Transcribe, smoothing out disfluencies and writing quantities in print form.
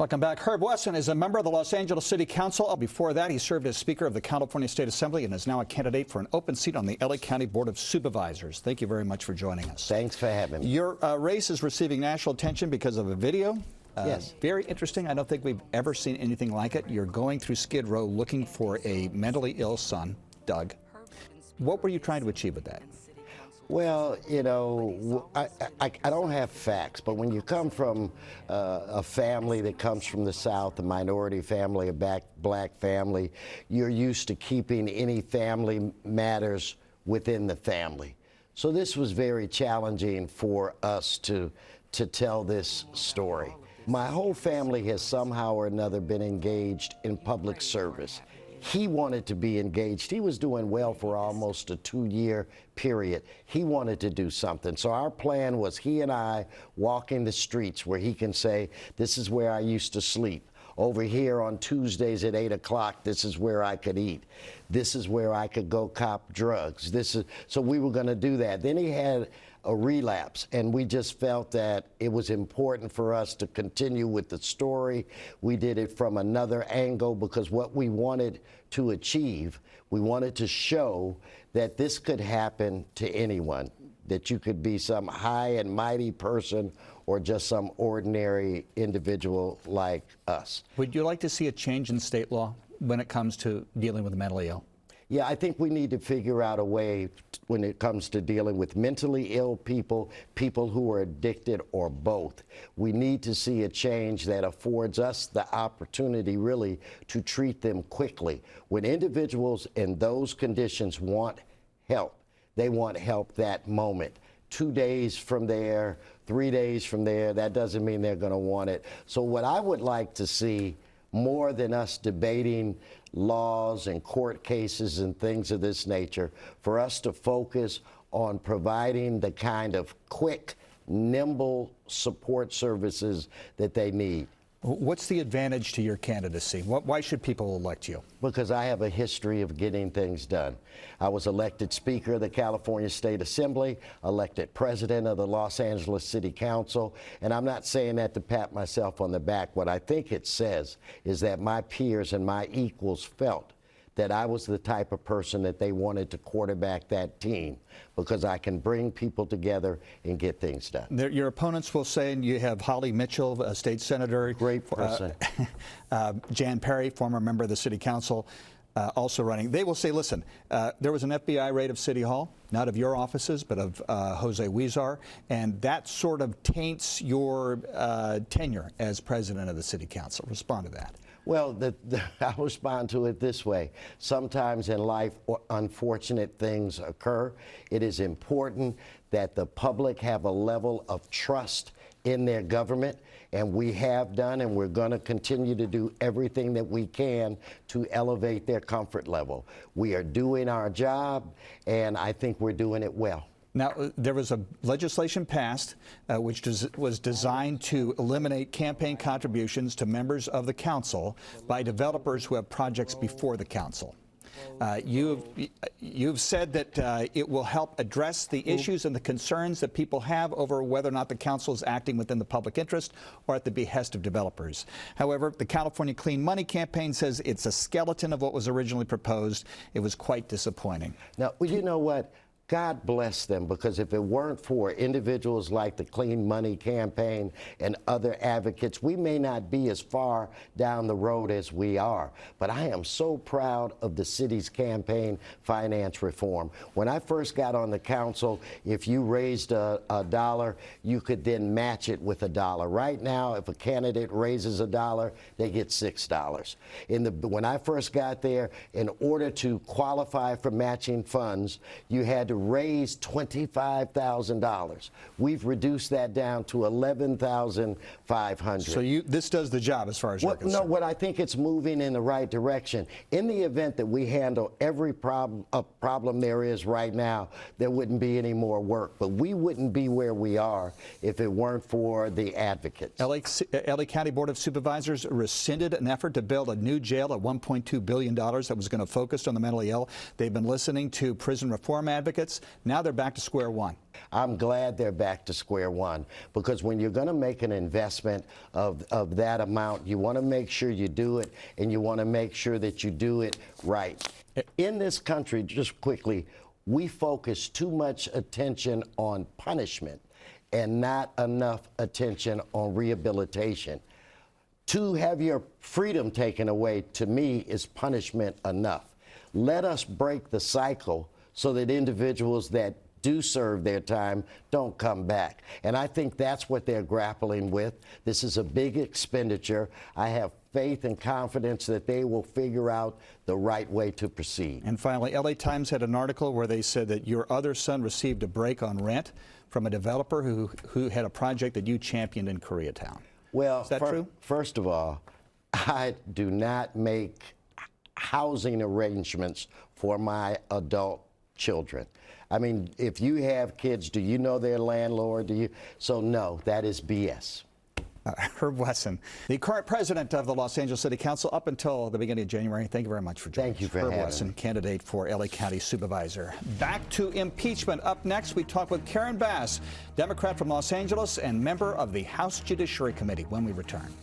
Welcome back. Herb Wesson is a member of the Los Angeles City Council. Before that, he served as Speaker of the California State Assembly and is now a candidate for an open seat on the LA County Board of Supervisors. Thank you very much for joining us. Thanks for having me. Your race is receiving national attention because of a video. Yes. Very interesting. I don't think we've ever seen anything like it. You're going through Skid Row looking for a mentally ill son, Doug. What were you trying to achieve with that? Well, you know, I don't have facts, but when you come from a family that comes from the South, a minority family, a black family, you're used to keeping any family matters within the family. So this was very challenging for us to tell this story. My whole family has somehow or another been engaged in public service. He wanted to be engaged. He was doing well for almost a 2-year period. He wanted to do something. So our plan was he and I walking the streets where he can say, this is where I used to sleep. Over here on Tuesdays at 8 o'clock, this is where I could eat. This is where I could go cop drugs. So we were going to do that. Then he had a relapse, and we just felt that it was important for us to continue with the story. We did it from another angle because what we wanted to achieve, we wanted to show that this could happen to anyone, that you could be some high and mighty person or just some ordinary individual like us. Would you like to see a change in state law when it comes to dealing with the mentally ill? Yeah, I think we need to figure out a way when it comes to dealing with mentally ill people, people who are addicted, or both. We need to see a change that affords us the opportunity really to treat them quickly. When individuals in those conditions want help, they want help that moment. 2 days from there, 3 days from there, that doesn't mean they're going to want it. So what I would like to see, more than us debating laws and court cases and things of this nature, for us to focus on providing the kind of quick, nimble support services that they need. What's the advantage to your candidacy? Why should people elect you? Because I have a history of getting things done. I was elected Speaker of the California State Assembly, elected President of the Los Angeles City Council, and I'm not saying that to pat myself on the back. What I think it says is that my peers and my equals felt that I was the type of person that they wanted to quarterback that team because I can bring people together and get things done. Your opponents will say, and you have Holly Mitchell, a state senator. Great person. Jan Perry, former member of the city council, also running. They will say, listen, there was an FBI raid of City Hall, not of your offices, but of Jose Huizar, and that sort of taints your tenure as president of the city council. Respond to that. Well, I'll respond to it this way. Sometimes in life, unfortunate things occur. It is important that the public have a level of trust in their government, and we have done, and we're going to continue to do everything that we can to elevate their comfort level. We are doing our job, and I think we're doing it well. Now, there was a legislation passed which was designed to eliminate campaign contributions to members of the council by developers who have projects before the council. You've said that it will help address the issues and the concerns that people have over whether or not the council is acting within the public interest or at the behest of developers. However, the California Clean Money campaign says it's a skeleton of what was originally proposed. It was quite disappointing. Now, you know what? God bless them, because if it weren't for individuals like the Clean Money campaign and other advocates, we may not be as far down the road as we are. But I am so proud of the city's campaign finance reform. When I first got on the council, if you raised a dollar, you could then match it with $1. Right now, if a candidate raises $1, they get $6. When I first got there, in order to qualify for matching funds, you had to raise $25,000. We've reduced that down to $11,500. So this does the job as far as you're concerned. No, what I think it's moving in the right direction. In the event that we handle every problem there is right now, there wouldn't be any more work. But we wouldn't be where we are if it weren't for the advocates. LA County Board of Supervisors rescinded an effort to build a new jail at $1.2 billion that was going to focus on the mentally ill. They've been listening to prison reform advocates. benefits. Now they're back to square one. I'm glad they're back to square one, because when you're going to make an investment of that amount, you want to make sure you do it, and you want to make sure that you do it right. In this country, just quickly, we focus too much attention on punishment and not enough attention on rehabilitation. To have your freedom taken away, to me, is punishment enough. Let us break the cycle so that individuals that do serve their time don't come back. And I think that's what they're grappling with. This is a big expenditure. I have faith and confidence that they will figure out the right way to proceed. And finally, LA Times had an article where they said that your other son received a break on rent from a developer who had a project that you championed in Koreatown. Well, is that true? First of all, I do not make housing arrangements for my adult children. I mean, if you have kids, do you know their landlord? Do you? So no, that is BS. Herb Wesson, the current president of the Los Angeles City Council up until the beginning of January. Thank you very much for joining us. Thank you for having having Herb Wesson, me. candidate for LA County Supervisor. Back to impeachment. Up next, we talk with Karen Bass, Democrat from Los Angeles and member of the House Judiciary Committee, when we return.